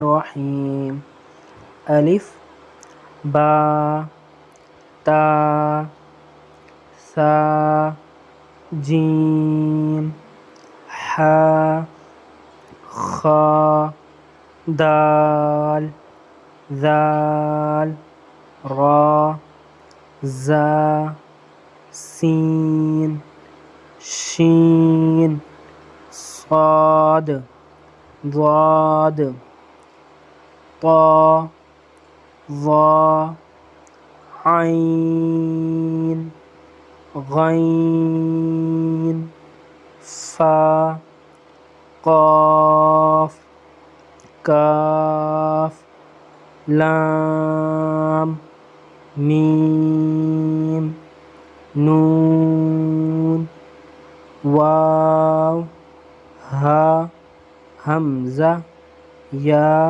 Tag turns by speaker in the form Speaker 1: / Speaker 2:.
Speaker 1: الرحيم ألف با تا ثا جيم حا خا دال ذال را زا سين شين صاد ضاد طا ظا عين غين فا قاف كاف لام ميم نون واو ها همزة يا